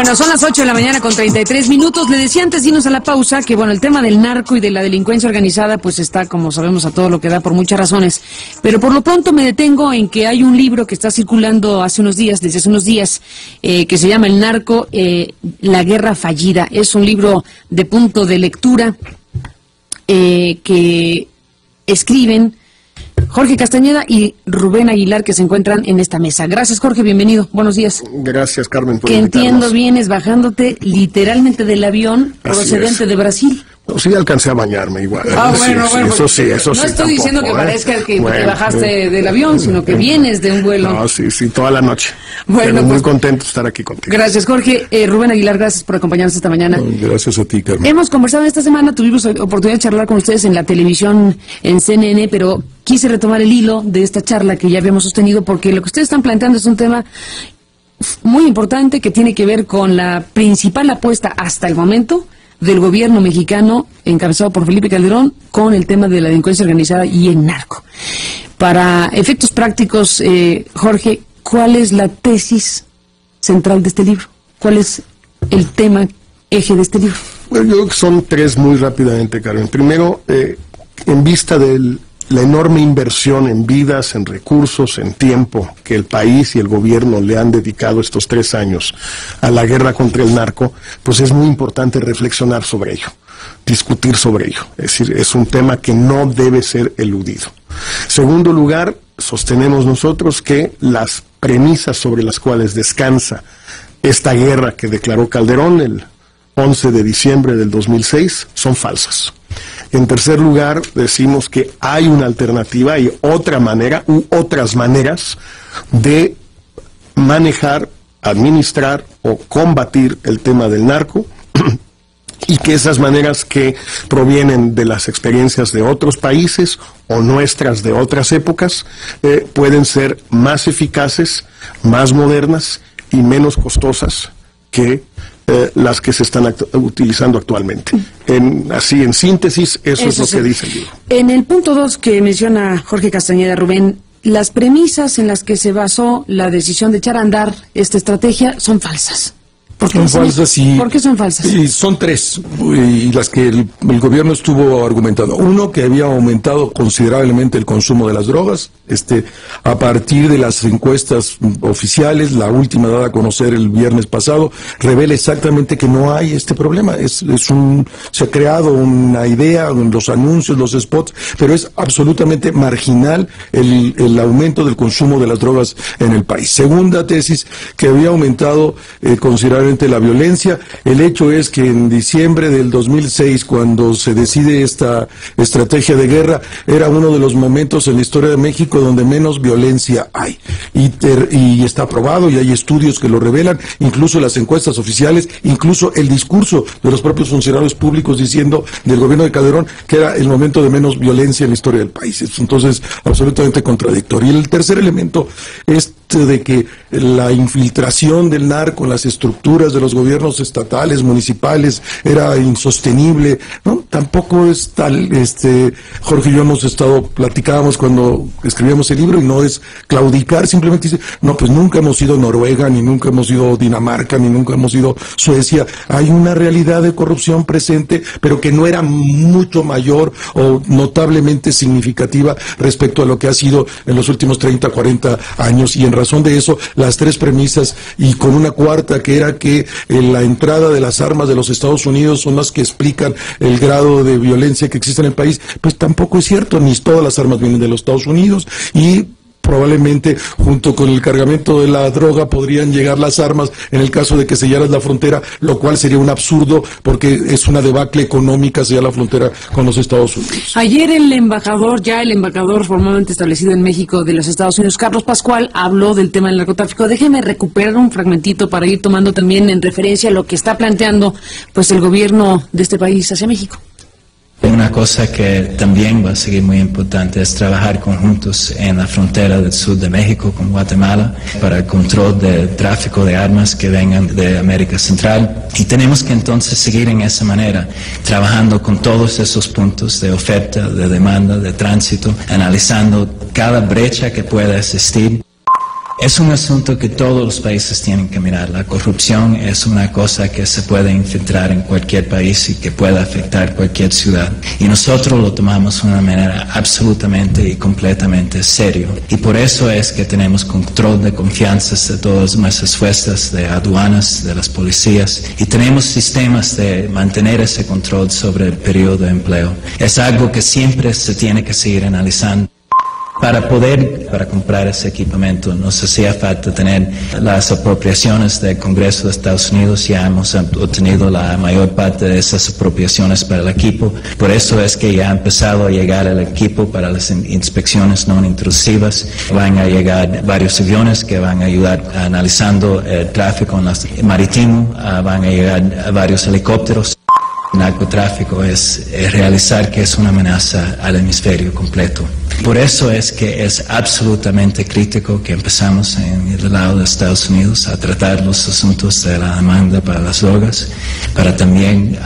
Bueno, son las 8 de la mañana con 33 minutos. Le decía antes de irnos a la pausa que, bueno, el tema del narco y de la delincuencia organizada, pues está, como sabemos, a todo lo que da por muchas razones. Pero por lo pronto me detengo en que hay un libro que está circulando desde hace unos días, que se llama El narco, la guerra fallida. Es un libro de punto de lectura que escriben Jorge Castañeda y Rubén Aguilar, que se encuentran en esta mesa. Gracias, Jorge, bienvenido. Buenos días. Gracias, Carmen, por que invitarnos. Entiendo, vienes bajándote literalmente del avión procedente de Brasil. No, sí alcancé a bañarme igual. Bueno. Eso sí. No estoy diciendo que parezca que te bajaste del avión, sino que vienes de un vuelo. No, sí, toda la noche. Bueno, pero muy contento de estar aquí contigo. Gracias, Jorge. Rubén Aguilar, gracias por acompañarnos esta mañana. Gracias a ti, Carmen. Hemos conversado esta semana, tuvimos oportunidad de charlar con ustedes en la televisión, en CNN, pero quise retomar el hilo de esta charla que ya habíamos sostenido, porque lo que ustedes están planteando es un tema muy importante que tiene que ver con la principal apuesta hasta el momento del gobierno mexicano, encabezado por Felipe Calderón, con el tema de la delincuencia organizada y el narco. Para efectos prácticos, Jorge, ¿cuál es la tesis central de este libro? ¿Cuál es el tema eje de este libro? Bueno, yo creo que son tres muy rápidamente, Carmen. Primero, en vista de la enorme inversión en vidas, en recursos, en tiempo que el país y el gobierno le han dedicado estos 3 años a la guerra contra el narco, pues es muy importante reflexionar sobre ello, discutir sobre ello. Es decir, es un tema que no debe ser eludido. Segundo lugar, sostenemos nosotros que las premisas sobre las cuales descansa esta guerra que declaró Calderón el 11 de diciembre del 2006 son falsas. En tercer lugar, decimos que hay una alternativa, hay otra manera u otras maneras de manejar, administrar o combatir el tema del narco y que esas maneras que provienen de las experiencias de otros países o nuestras de otras épocas pueden ser más eficaces, más modernas y menos costosas que las que se están utilizando actualmente. En síntesis, eso es lo que dice el libro. En el punto 2 que menciona Jorge Castañeda, Rubén, las premisas en las que se basó la decisión de echar a andar esta estrategia son falsas. ¿Por qué son falsas? ¿Por qué son falsas? Son 3, y las que el gobierno estuvo argumentando. Uno, que había aumentado considerablemente el consumo de las drogas, a partir de las encuestas oficiales, la última dada a conocer el viernes pasado, revela exactamente que no hay este problema. Se ha creado una idea en los anuncios, los spots, pero es absolutamente marginal el aumento del consumo de las drogas en el país. Segunda tesis, que había aumentado considerablemente la violencia. El hecho es que en diciembre del 2006, cuando se decide esta estrategia de guerra, era uno de los momentos en la historia de México donde menos violencia hay. Y está probado, y hay estudios que lo revelan, incluso las encuestas oficiales, incluso el discurso de los propios funcionarios públicos diciendo del gobierno de Calderón que era el momento de menos violencia en la historia del país. Entonces, absolutamente contradictorio. Y el tercer elemento es de que la infiltración del narco en las estructuras de los gobiernos estatales, municipales, era insostenible, ¿no? Tampoco es tal, Jorge y yo platicábamos cuando escribíamos el libro, y no es claudicar, simplemente dice, no, pues nunca hemos sido Noruega, ni nunca hemos sido Dinamarca, ni nunca hemos sido Suecia. Hay una realidad de corrupción presente, pero que no era mucho mayor o notablemente significativa respecto a lo que ha sido en los últimos 30, 40 años, y en razón de eso, las 3 premisas, y con una cuarta que era que la entrada de las armas de los Estados Unidos son las que explican el grado de violencia que existe en el país, pues tampoco es cierto, ni todas las armas vienen de los Estados Unidos, y probablemente junto con el cargamento de la droga podrían llegar las armas en el caso de que sellaras la frontera, lo cual sería un absurdo porque es una debacle económica sellar la frontera con los Estados Unidos. Ayer el embajador formalmente establecido en México de los Estados Unidos, Carlos Pascual, habló del tema del narcotráfico. Déjeme recuperar un fragmentito para ir tomando también en referencia a lo que está planteando pues el gobierno de este país hacia México. Una cosa que también va a seguir muy importante es trabajar conjuntos en la frontera del sur de México con Guatemala para el control del tráfico de armas que vengan de América Central. Y tenemos que entonces seguir en esa manera, trabajando con todos esos puntos de oferta, de demanda, de tránsito, analizando cada brecha que pueda existir. Es un asunto que todos los países tienen que mirar. La corrupción es una cosa que se puede infiltrar en cualquier país y que puede afectar cualquier ciudad. Y nosotros lo tomamos de una manera absolutamente y completamente serio. Y por eso es que tenemos control de confianza de todas nuestras fuerzas, de aduanas, de las policías, y tenemos sistemas de mantener ese control sobre el periodo de empleo. Es algo que siempre se tiene que seguir analizando. Para comprar ese equipamiento nos hacía falta tener las apropiaciones del Congreso de Estados Unidos. Ya hemos obtenido la mayor parte de esas apropiaciones para el equipo. Por eso es que ya ha empezado a llegar el equipo para las inspecciones no intrusivas. Van a llegar varios aviones que van a ayudar analizando el tráfico marítimo. Van a llegar varios helicópteros. El narcotráfico es realizar que es una amenaza al hemisferio completo. Por eso es que es absolutamente crítico que empezamos en el lado de Estados Unidos a tratar los asuntos de la demanda para las drogas, para también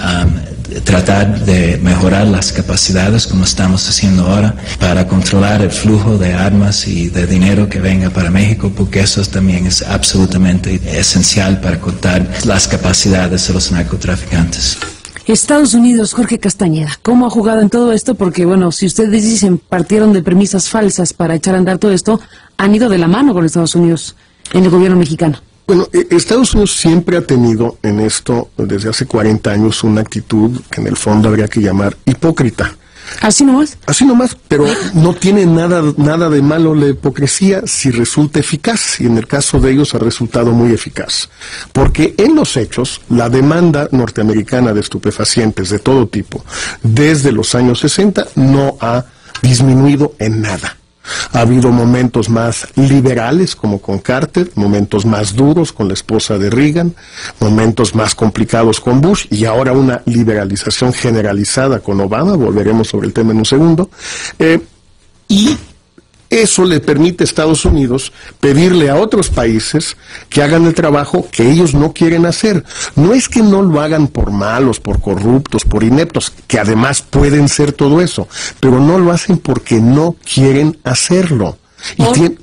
tratar de mejorar las capacidades, como estamos haciendo ahora, para controlar el flujo de armas y de dinero que venga para México, porque eso también es absolutamente esencial para cortar las capacidades de los narcotraficantes. Estados Unidos, Jorge Castañeda, ¿cómo ha jugado en todo esto? Porque, bueno, si ustedes dicen partieron de premisas falsas para echar a andar todo esto, han ido de la mano con Estados Unidos en el gobierno mexicano. Bueno, Estados Unidos siempre ha tenido en esto, desde hace 40 años, una actitud que en el fondo habría que llamar hipócrita. ¿Así nomás? Así nomás, pero no tiene nada de malo la hipocresía si resulta eficaz, y en el caso de ellos ha resultado muy eficaz. Porque en los hechos, la demanda norteamericana de estupefacientes de todo tipo, desde los años 60, no ha disminuido en nada. Ha habido momentos más liberales, como con Carter, momentos más duros con la esposa de Reagan, momentos más complicados con Bush, y ahora una liberalización generalizada con Obama. Volveremos sobre el tema en un segundo. Y eso le permite a Estados Unidos pedirle a otros países que hagan el trabajo que ellos no quieren hacer. No es que no lo hagan por malos, por corruptos, por ineptos, que además pueden ser todo eso, pero no lo hacen porque no quieren hacerlo.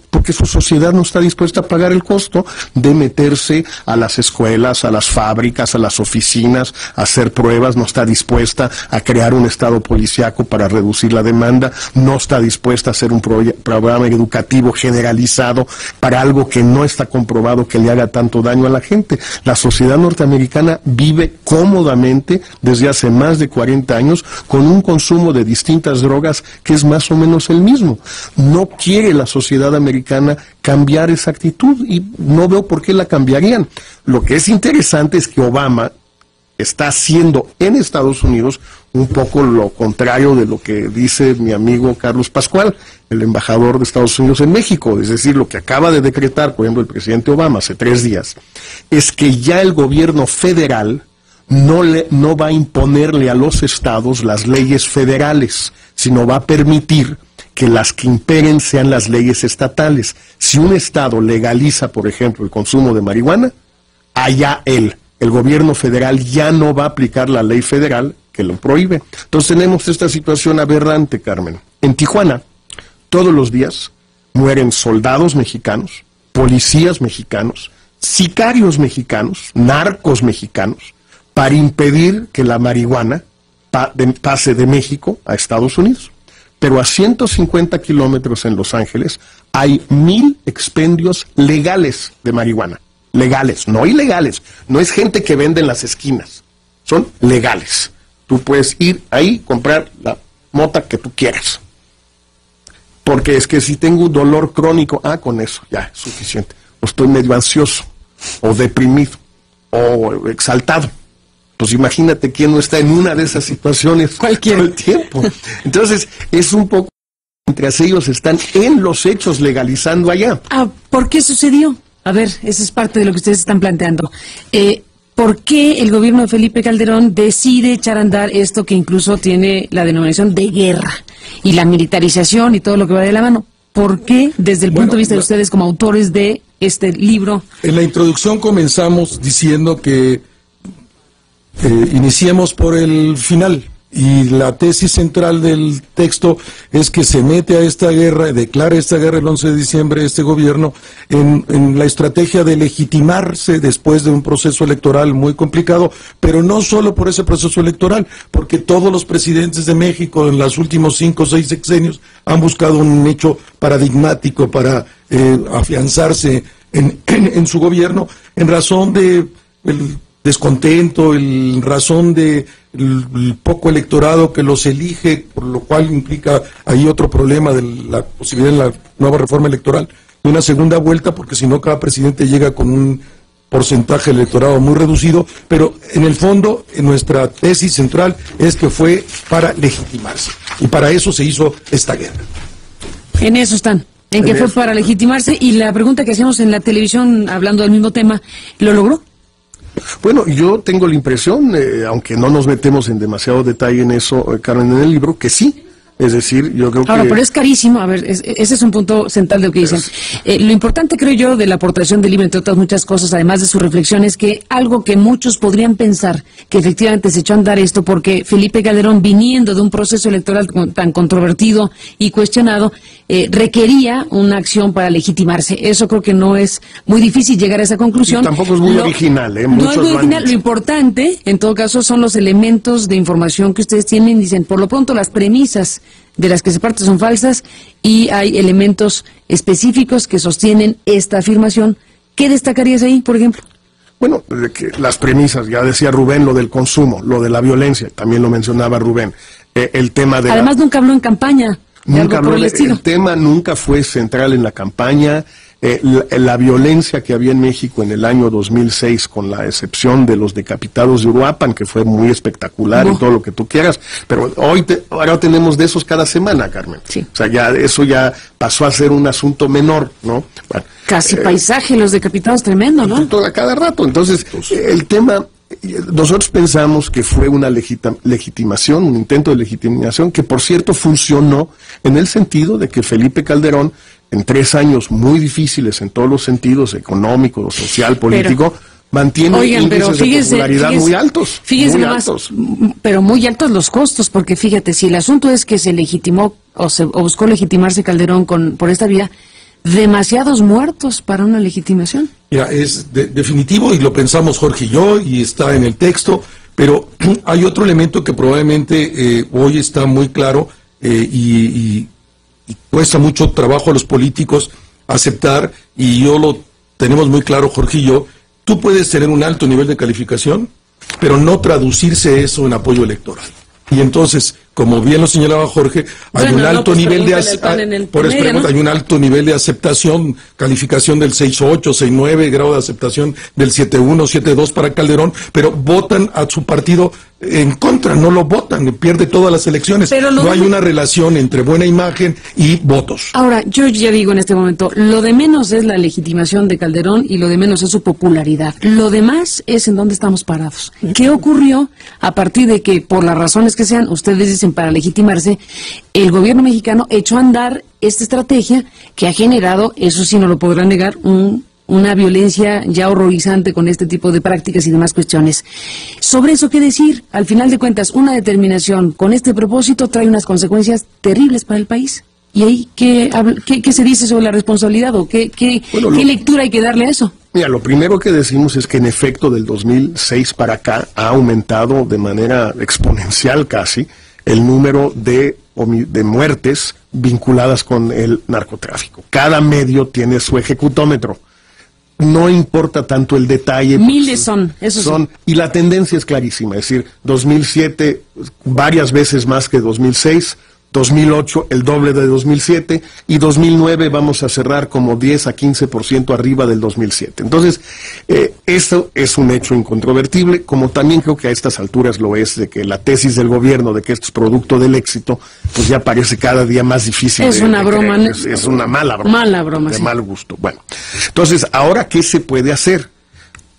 Porque su sociedad no está dispuesta a pagar el costo de meterse a las escuelas, a las fábricas, a las oficinas, a hacer pruebas, no está dispuesta a crear un estado policíaco para reducir la demanda, no está dispuesta a hacer un programa educativo generalizado para algo que no está comprobado que le haga tanto daño a la gente. La sociedad norteamericana vive cómodamente desde hace más de 40 años con un consumo de distintas drogas que es más o menos el mismo. No quiere la sociedad americana cambiar esa actitud y no veo por qué la cambiarían. Lo que es interesante es que Obama está haciendo en Estados Unidos un poco lo contrario de lo que dice mi amigo Carlos Pascual, el embajador de Estados Unidos en México. Es decir, lo que acaba de decretar, por ejemplo, el presidente Obama hace 3 días, es que ya el gobierno federal no va a imponerle a los estados las leyes federales, sino va a permitir que las que imperen sean las leyes estatales. Si un estado legaliza, por ejemplo, el consumo de marihuana, allá el gobierno federal ya no va a aplicar la ley federal que lo prohíbe. Entonces tenemos esta situación aberrante, Carmen. En Tijuana, todos los días mueren soldados mexicanos, policías mexicanos, sicarios mexicanos, narcos mexicanos, para impedir que la marihuana pase de México a Estados Unidos. Pero a 150 kilómetros en Los Ángeles hay 1000 expendios legales de marihuana. Legales, no ilegales. No es gente que vende en las esquinas. Son legales. Tú puedes ir ahí, comprar la mota que tú quieras. Porque es que si tengo un dolor crónico, con eso ya es suficiente. O estoy medio ansioso, o deprimido, o exaltado. Pues imagínate quién no está en una de esas situaciones todo el tiempo. Entonces, es un poco, mientras ellos están en los hechos legalizando allá. ¿Por qué sucedió? A ver, esa es parte de lo que ustedes están planteando. ¿Por qué el gobierno de Felipe Calderón decide echar a andar esto que incluso tiene la denominación de guerra y la militarización y todo lo que va de la mano? ¿Por qué, desde el punto de vista de ustedes como autores de este libro? En la introducción comenzamos diciendo que iniciemos por el final. Y la tesis central del texto es que se mete a esta guerra, declara esta guerra el 11 de diciembre este gobierno en la estrategia de legitimarse después de un proceso electoral muy complicado, pero no solo por ese proceso electoral, porque todos los presidentes de México en los últimos 5 o 6 sexenios han buscado un hecho paradigmático para afianzarse en su gobierno en razón de el descontento, en razón de el poco electorado que los elige, por lo cual implica ahí otro problema de la posibilidad de la nueva reforma electoral de una segunda vuelta, porque si no cada presidente llega con un porcentaje de electorado muy reducido, pero en el fondo en nuestra tesis central es que fue para legitimarse, y para eso se hizo esta guerra. En eso están, en que fue para legitimarse, y la pregunta que hacíamos en la televisión, hablando del mismo tema, ¿lo logró? Bueno, yo tengo la impresión, aunque no nos metemos en demasiado detalle en eso, Carmen, en el libro, que sí. Es decir, yo creo Ahora, que... pero es carísimo. A ver, ese es un punto central de lo que dicen. Lo importante, creo yo, de la aportación del libro, entre otras muchas cosas, además de su reflexión, es que algo que muchos podrían pensar, que efectivamente se echó a andar esto, porque Felipe Calderón, viniendo de un proceso electoral tan controvertido y cuestionado, requería una acción para legitimarse. Eso creo que no es muy difícil llegar a esa conclusión. Y tampoco es muy original, no es muy original. Lo importante, en todo caso, son los elementos de información que ustedes tienen. Dicen, por lo pronto, las premisas de las que se parte son falsas, y hay elementos específicos que sostienen esta afirmación. ¿Qué destacarías ahí, por ejemplo? Bueno, que las premisas, ya decía Rubén, lo del consumo, lo de la violencia, también lo mencionaba Rubén, el tema de... Además, nunca habló en campaña. Nunca habló, el tema nunca fue central en la campaña. La violencia que había en México en el año 2006, con la excepción de los decapitados de Uruapan, que fue muy espectacular y todo lo que tú quieras, pero ahora tenemos de esos cada semana, Carmen. Sí. O sea, ya eso ya pasó a ser un asunto menor, ¿no? Bueno, casi paisaje, los decapitados, tremendo, ¿no? A cada rato. Entonces, el tema... Nosotros pensamos que fue una legitimación, un intento de legitimación, que por cierto funcionó en el sentido de que Felipe Calderón, en 3 años muy difíciles en todos los sentidos, económico, social, político, mantiene índices de popularidad muy altos. Fíjese nomás, pero muy altos los costos, porque fíjate, si el asunto es que se legitimó o buscó legitimarse Calderón por esta vía, demasiados muertos para una legitimación. Ya, es definitivo, y lo pensamos Jorge y yo, y está en el texto, pero hay otro elemento que probablemente hoy está muy claro y cuesta mucho trabajo a los políticos aceptar, y yo lo tenemos muy claro Jorge y yo. Tú puedes tener un alto nivel de calificación, pero no traducirse eso en apoyo electoral. Y entonces, como bien lo señalaba Jorge, hay un alto nivel de hay un alto nivel de aceptación, calificación del 6.8, 6.9, grado de aceptación del 7.1, 7.2 para Calderón, pero votan a su partido en contra, no lo votan, pierde todas las elecciones. No hay una relación entre buena imagen y votos. Ahora, yo ya digo en este momento, lo de menos es la legitimación de Calderón y lo de menos es su popularidad. Lo demás es en dónde estamos parados. ¿Qué ocurrió a partir de que, por las razones que sean, ustedes dicen para legitimarse, el gobierno mexicano echó a andar esta estrategia que ha generado, eso sí no lo podrán negar, una violencia ya horrorizante con este tipo de prácticas y demás cuestiones? Sobre eso, ¿qué decir? Al final de cuentas, una determinación con este propósito trae unas consecuencias terribles para el país. ¿Y ahí qué se dice sobre la responsabilidad o qué lectura hay que darle a eso? Mira, lo primero que decimos es que en efecto del 2006 para acá ha aumentado de manera exponencial casi el número de muertes vinculadas con el narcotráfico. Cada medio tiene su ejecutómetro. No importa tanto el detalle. Miles son, esos son. Y la tendencia es clarísima, es decir, 2007 varias veces más que 2006, 2008 el doble de 2007, y 2009 vamos a cerrar como 10 a 15% arriba del 2007. Entonces, esto es un hecho incontrovertible, como también creo que a estas alturas lo es, de que la tesis del gobierno de que esto es producto del éxito, pues ya parece cada día más difícil. Es una broma. Es una mala broma. Mala broma, de mal gusto. Bueno, entonces, ¿ahora qué se puede hacer?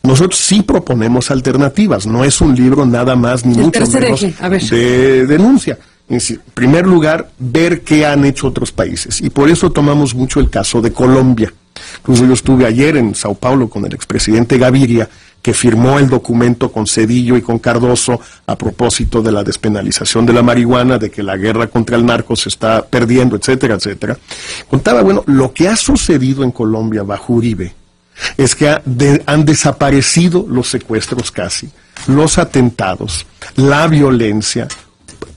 Nosotros sí proponemos alternativas, no es un libro nada más ni mucho menos de denuncia. En primer lugar, ver qué han hecho otros países. Y por eso tomamos mucho el caso de Colombia. Incluso yo estuve ayer en Sao Paulo con el expresidente Gaviria, que firmó el documento con Zedillo y con Cardoso a propósito de la despenalización de la marihuana, de que la guerra contra el narco se está perdiendo, etcétera, etcétera. Contaba, bueno, lo que ha sucedido en Colombia bajo Uribe es que han desaparecido los secuestros casi, los atentados, la violencia,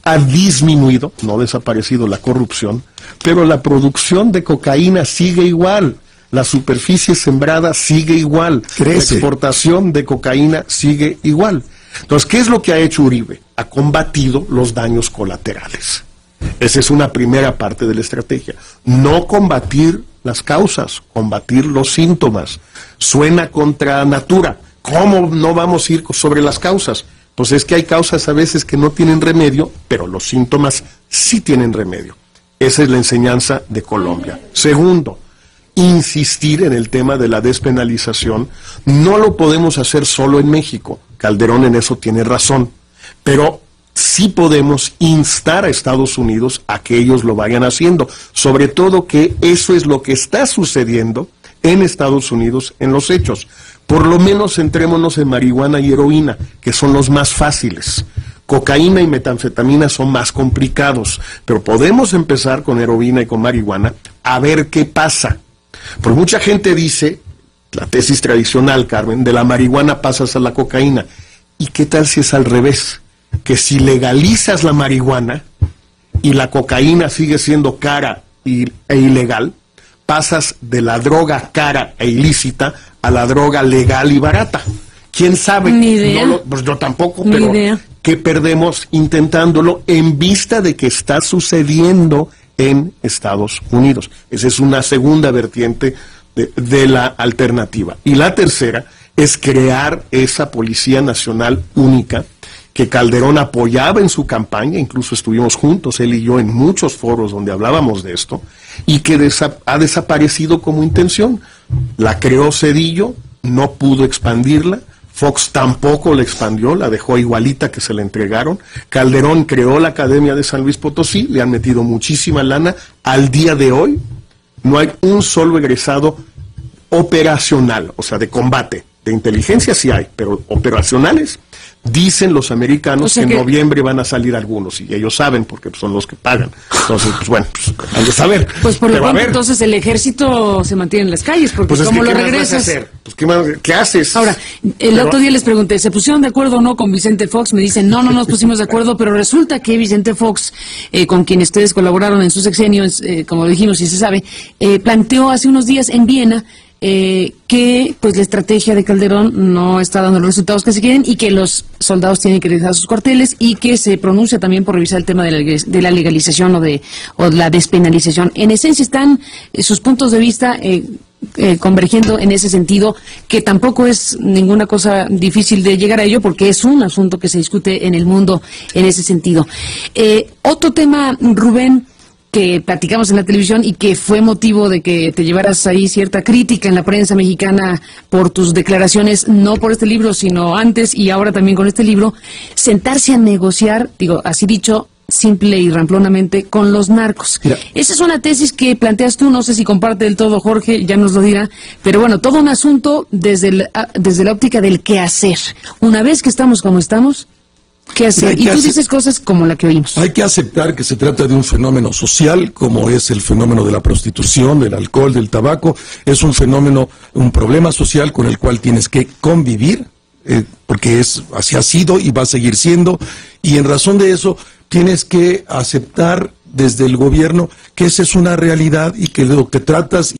ha disminuido, no desaparecido la corrupción, pero la producción de cocaína sigue igual, la superficie sembrada sigue igual, crece. La exportación de cocaína sigue igual. Entonces, ¿qué es lo que ha hecho Uribe? Ha combatido los daños colaterales. Esa es una primera parte de la estrategia. No combatir las causas, combatir los síntomas. Suena contra natura. ¿Cómo no vamos a ir sobre las causas? Pues es que hay causas a veces que no tienen remedio, pero los síntomas sí tienen remedio. Esa es la enseñanza de Colombia. Segundo, insistir en el tema de la despenalización. No lo podemos hacer solo en México. Calderón en eso tiene razón. Pero sí podemos instar a Estados Unidos a que ellos lo vayan haciendo. Sobre todo que eso es lo que está sucediendo en Estados Unidos en los hechos. Por lo menos centrémonos en marihuana y heroína, que son los más fáciles. Cocaína y metanfetamina son más complicados, pero podemos empezar con heroína y con marihuana a ver qué pasa. Porque mucha gente dice, la tesis tradicional, Carmen, de la marihuana pasas a la cocaína. ¿Y qué tal si es al revés? Que si legalizas la marihuana y la cocaína sigue siendo cara e ilegal, pasas de la droga cara e ilícita a la droga legal y barata. ¿Quién sabe? Ni idea. Pues yo tampoco, pero ¿qué perdemos intentándolo en vista de que está sucediendo en Estados Unidos? Esa es una segunda vertiente de la alternativa. Y la tercera es crear esa Policía Nacional única que Calderón apoyaba en su campaña, incluso estuvimos juntos, él y yo, en muchos foros donde hablábamos de esto, y que ha desaparecido como intención. La creó Zedillo, no pudo expandirla, Fox tampoco la expandió, la dejó igualita que se la entregaron. Calderón creó la Academia de San Luis Potosí, le han metido muchísima lana. Al día de hoy no hay un solo egresado operacional, o sea, de combate. De inteligencia sí hay, pero operacionales, dicen los americanos, o sea, que en noviembre van a salir algunos, y ellos saben porque son los que pagan. Entonces, pues bueno, pues, hay que saber. Pues por lo pronto, entonces el ejército se mantiene en las calles, porque pues ¿cómo lo regresas? Pues, ¿qué haces? Ahora, otro día les pregunté, ¿se pusieron de acuerdo o no con Vicente Fox? Me dicen, no nos pusimos de acuerdo, pero resulta que Vicente Fox, con quien ustedes colaboraron en sus sexenios, como dijimos y se sabe, planteó hace unos días en Viena que pues la estrategia de Calderón no está dando los resultados que se quieren y que los soldados tienen que regresar a sus cuarteles, y que se pronuncia también por revisar el tema de la legalización o la despenalización. En esencia están sus puntos de vista convergiendo en ese sentido, que tampoco es ninguna cosa difícil de llegar a ello, porque es un asunto que se discute en el mundo en ese sentido. Otro tema, Rubén, que platicamos en la televisión y que fue motivo de que te llevaras ahí cierta crítica en la prensa mexicana por tus declaraciones, no por este libro, sino antes y ahora también con este libro, sentarse a negociar, digo, así dicho, simple y ramplonamente, con los narcos. Mira, esa es una tesis que planteas tú, no sé si comparte del todo Jorge, ya nos lo dirá, pero bueno, todo un asunto desde la óptica del qué hacer. Una vez que estamos como estamos, ¿qué hacer? Y tú dices cosas como la que oímos. Hay que aceptar que se trata de un fenómeno social, como es el fenómeno de la prostitución, del alcohol, del tabaco. Es un fenómeno, un problema social con el cual tienes que convivir, porque así ha sido y va a seguir siendo, y en razón de eso tienes que aceptar desde el gobierno que esa es una realidad y que lo que tratas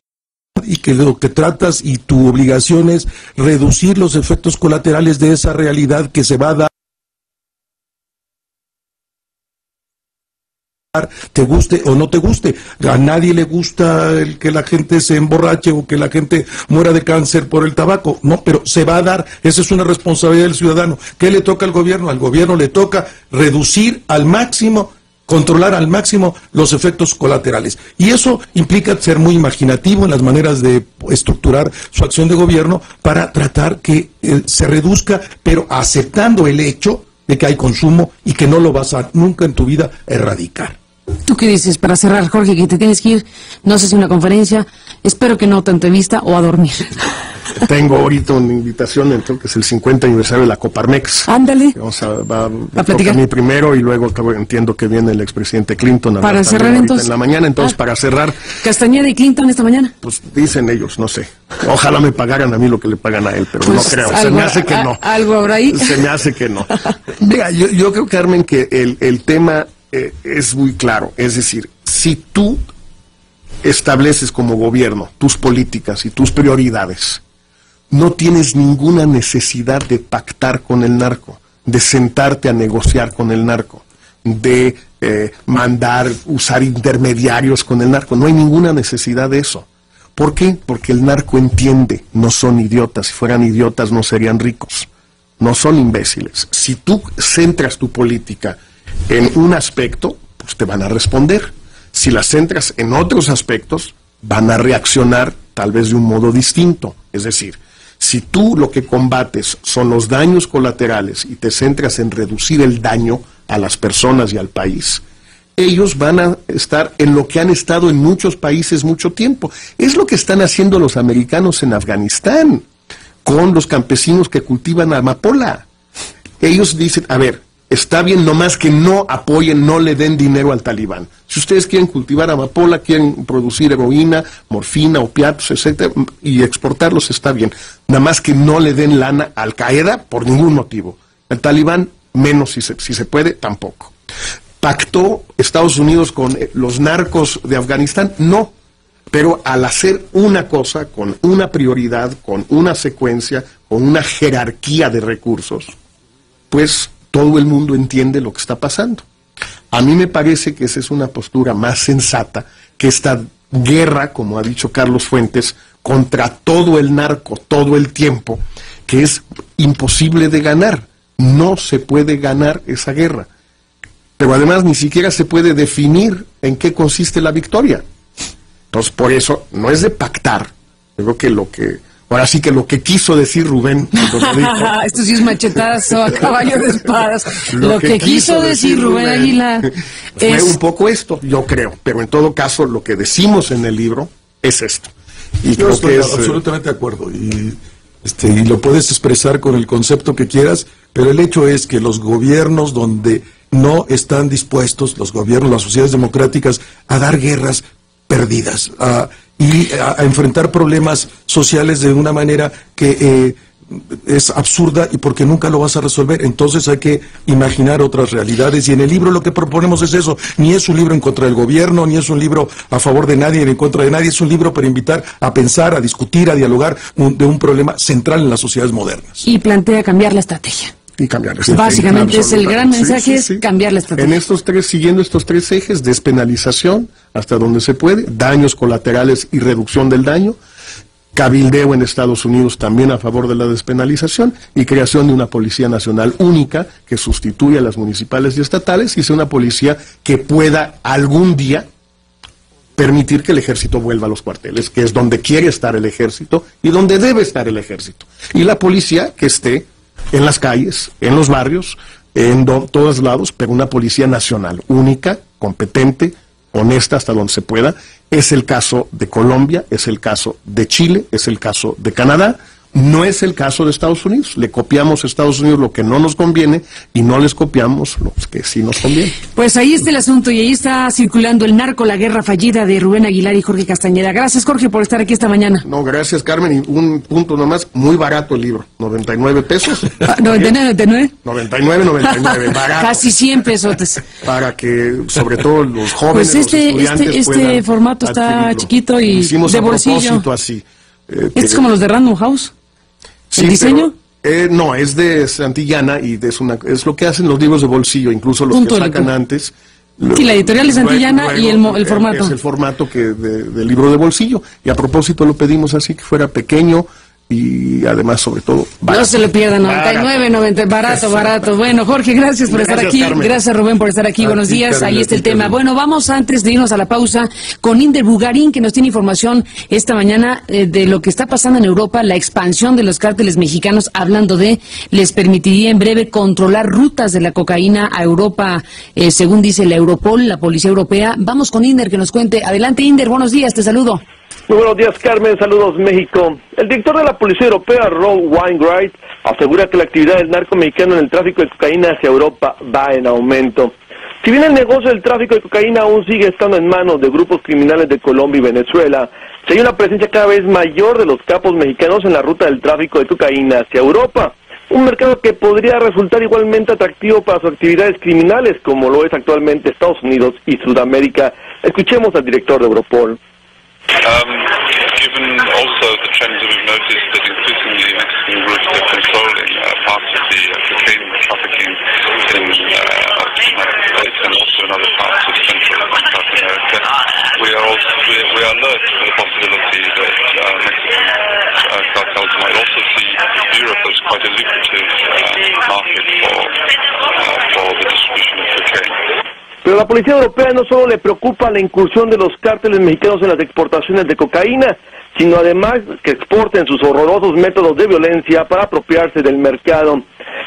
y tu obligación es reducir los efectos colaterales de esa realidad que se va a dar, te guste o no te guste. A nadie le gusta el que la gente se emborrache o que la gente muera de cáncer por el tabaco, no, pero se va a dar. Esa es una responsabilidad del ciudadano. ¿Qué le toca al gobierno? Al gobierno le toca reducir al máximo, controlar al máximo los efectos colaterales. Y eso implica ser muy imaginativo en las maneras de estructurar su acción de gobierno para tratar que se reduzca, pero aceptando el hecho de que hay consumo y que no lo vas a nunca en tu vida erradicar. ¿Tú qué dices para cerrar, Jorge, que te tienes que ir, no sé si una conferencia, espero que no, tanto entrevista o a dormir? Tengo ahorita una invitación, creo que es el 50 aniversario de la Coparmex. Ándale. Vamos a platicar. mí primero y luego entiendo que viene el expresidente Clinton. Para cerrar entonces. En la mañana, entonces para cerrar. Castañeda y Clinton esta mañana. Pues dicen ellos, no sé. Ojalá me pagaran a mí lo que le pagan a él, pero Pues no creo. algo, Se me hace que no. Algo habrá ahí. Se me hace que no. Mira, yo creo, Carmen, que el tema es muy claro. Es decir, si tú estableces como gobierno tus políticas y tus prioridades, no tienes ninguna necesidad de pactar con el narco, de sentarte a negociar con el narco, de usar intermediarios con el narco. No hay ninguna necesidad de eso. ¿Por qué? Porque el narco entiende, no son idiotas. Si fueran idiotas no serían ricos. No son imbéciles. Si tú centras tu política en un aspecto, pues te van a responder. Si la centras en otros aspectos, van a reaccionar tal vez de un modo distinto. Es decir, si tú lo que combates son los daños colaterales y te centras en reducir el daño a las personas y al país, ellos van a estar en lo que han estado en muchos países mucho tiempo. Es lo que están haciendo los americanos en Afganistán con los campesinos que cultivan amapola. Ellos dicen, a ver, está bien, nomás que no apoyen, no le den dinero al talibán. Si ustedes quieren cultivar amapola, quieren producir heroína, morfina, opiatos, etcétera, y exportarlos, está bien. Nada más que no le den lana a Al Qaeda por ningún motivo. El talibán, menos si se puede, tampoco. ¿Pactó Estados Unidos con los narcos de Afganistán? No. Pero al hacer una cosa con una prioridad, con una secuencia, con una jerarquía de recursos, pues todo el mundo entiende lo que está pasando. A mí me parece que esa es una postura más sensata que esta guerra, como ha dicho Carlos Fuentes, contra todo el narco, todo el tiempo, que es imposible de ganar. No se puede ganar esa guerra. Pero además ni siquiera se puede definir en qué consiste la victoria. Entonces, por eso, no es de pactar. Yo creo que ahora sí que lo que quiso decir Rubén, cuando dijo, esto sí es machetazo a caballo de espadas. Lo que quiso decir Rubén Aguilar fue un poco esto, yo creo. Pero en todo caso, lo que decimos en el libro es esto. Y yo estoy absolutamente de acuerdo. Y lo puedes expresar con el concepto que quieras, pero el hecho es que los gobiernos donde no están dispuestos, los gobiernos, las sociedades democráticas, a dar guerras perdidas, y a enfrentar problemas sociales de una manera que es absurda y porque nunca lo vas a resolver. Entonces hay que imaginar otras realidades, y en el libro lo que proponemos es eso. Ni es un libro en contra del gobierno, ni es un libro a favor de nadie, ni en contra de nadie. Es un libro para invitar a pensar, a discutir, a dialogar de un problema central en las sociedades modernas. Y plantea cambiar la estrategia. Y cambiar la estrategia. Básicamente es el gran mensaje, es cambiar la estrategia. Siguiendo estos tres ejes: despenalización hasta donde se puede, daños colaterales y reducción del daño, cabildeo en Estados Unidos también a favor de la despenalización, y creación de una policía nacional única que sustituya a las municipales y estatales, y sea una policía que pueda algún día permitir que el ejército vuelva a los cuarteles, que es donde quiere estar el ejército y donde debe estar el ejército. Y la policía que esté en las calles, en los barrios, en todos lados, pero una policía nacional, única, competente, honesta hasta donde se pueda. Es el caso de Colombia, es el caso de Chile, es el caso de Canadá. No es el caso de Estados Unidos. Le copiamos a Estados Unidos lo que no nos conviene y no les copiamos lo que sí nos conviene. Pues ahí está el asunto, y ahí está circulando El narco, la guerra fallida, de Rubén Aguilar y Jorge Castañeda. Gracias, Jorge, por estar aquí esta mañana. No, gracias, Carmen. Y un punto nomás, muy barato el libro, 99 pesos. 99. 99, barato. Casi 100 pesotes. Para que, sobre todo, los jóvenes, pues los estudiantes este formato está adquirirlo. chiquito y hicimos de a bolsillo. Propósito así. Es como los de Random House. Sí, ¿el diseño? Pero, no, es de Santillana y es lo que hacen los libros de bolsillo, incluso los que sacan antes. Sí, la editorial es Santillana y el formato. Es el formato del libro de bolsillo. Y a propósito lo pedimos así, que fuera pequeño, y además, sobre todo, barato. No se lo pierdan, 99.90, barato. Bueno, Jorge, gracias por estar aquí. Carmen. Gracias, Rubén, por estar aquí. Buenos días. Carmen, ahí está el tema. Bueno, vamos antes de irnos a la pausa con Inder Bugarín, que nos tiene información esta mañana de lo que está pasando en Europa, la expansión de los cárteles mexicanos, hablando de, les permitiría en breve controlar rutas de la cocaína a Europa, según dice la Europol, la Policía Europea. Vamos con Inder, que nos cuente. Adelante, Inder, buenos días, te saludo. Muy buenos días, Carmen. Saludos, México. El director de la Policía Europea, Rob Wainwright, asegura que la actividad del narco mexicano en el tráfico de cocaína hacia Europa va en aumento. Si bien el negocio del tráfico de cocaína aún sigue estando en manos de grupos criminales de Colombia y Venezuela, se hay una presencia cada vez mayor de los capos mexicanos en la ruta del tráfico de cocaína hacia Europa. Un mercado que podría resultar igualmente atractivo para sus actividades criminales, como lo es actualmente Estados Unidos y Sudamérica. Escuchemos al director de Europol. Given also the trends that we've noticed that increasingly Mexican groups are controlling parts of the cocaine trafficking in the United States and also in other parts of Central and South America, we are alert to the possibility that Mexican cartels might also see Europe as quite a lucrative market for the distribution of cocaine. Pero a la Policía Europea no solo le preocupa la incursión de los cárteles mexicanos en las exportaciones de cocaína, sino además que exporten sus horrorosos métodos de violencia para apropiarse del mercado.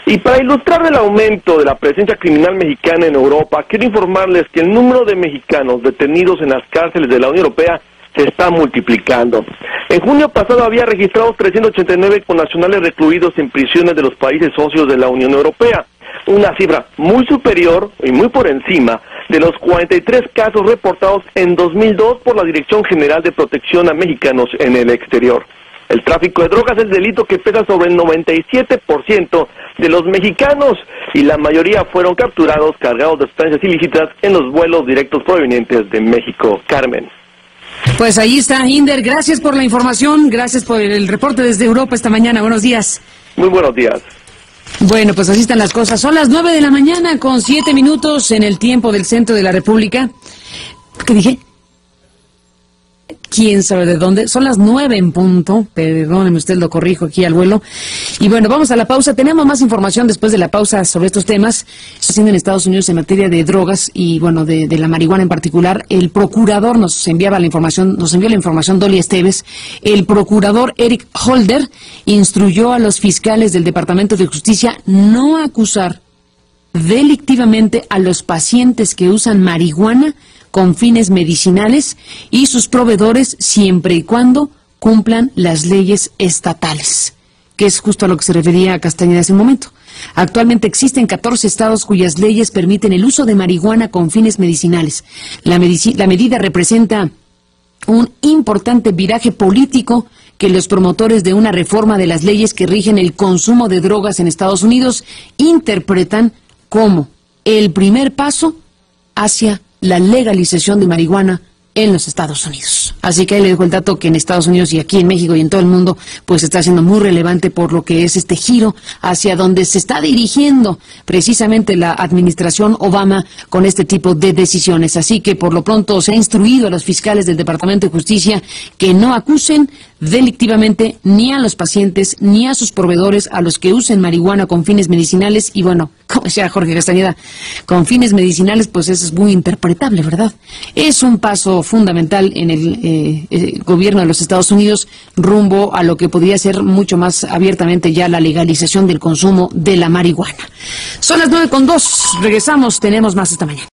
Y para ilustrar el aumento de la presencia criminal mexicana en Europa, quiero informarles que el número de mexicanos detenidos en las cárceles de la Unión Europea se está multiplicando. En junio pasado había registrados 389 connacionales recluidos en prisiones de los países socios de la Unión Europea, una cifra muy superior y muy por encima de los 43 casos reportados en 2002 por la Dirección General de Protección a Mexicanos en el Exterior. El tráfico de drogas es el delito que pesa sobre el 97% de los mexicanos y la mayoría fueron capturados cargados de sustancias ilícitas en los vuelos directos provenientes de México. Carmen. Pues ahí está, Inder. Gracias por la información, gracias por el reporte desde Europa esta mañana. Buenos días. Muy buenos días. Bueno, pues así están las cosas. Son las 9 de la mañana con 7 minutos en el tiempo del centro de la República. ¿Qué dije? ¿Quién sabe de dónde? Son las 9 en punto. Perdóneme usted, lo corrijo aquí al vuelo. Y bueno, vamos a la pausa. Tenemos más información después de la pausa sobre estos temas. Está haciendo en Estados Unidos en materia de drogas y, bueno, de la marihuana en particular. El procurador nos envió la información Dolly Esteves. El procurador Eric Holder instruyó a los fiscales del Departamento de Justicia no acusar delictivamente a los pacientes que usan marihuana con fines medicinales y sus proveedores siempre y cuando cumplan las leyes estatales, que es justo a lo que se refería a Castañeda hace un momento. Actualmente existen 14 estados cuyas leyes permiten el uso de marihuana con fines medicinales. La medida representa un importante viraje político que los promotores de una reforma de las leyes que rigen el consumo de drogas en Estados Unidos interpretan como el primer paso hacia la legalización de marihuana en los Estados Unidos. Así que ahí le dejo el dato que en Estados Unidos y aquí en México y en todo el mundo pues está siendo muy relevante por lo que es este giro hacia donde se está dirigiendo precisamente la administración Obama con este tipo de decisiones. Así que por lo pronto se ha instruido a los fiscales del Departamento de Justicia que no acusen delictivamente ni a los pacientes ni a sus proveedores a los que usen marihuana con fines medicinales. Y bueno, como decía Jorge Castañeda, con fines medicinales pues eso es muy interpretable, ¿verdad? Es un paso fundamental en el gobierno de los Estados Unidos rumbo a lo que podría ser mucho más abiertamente ya la legalización del consumo de la marihuana. Son las 9:02, regresamos, tenemos más esta mañana.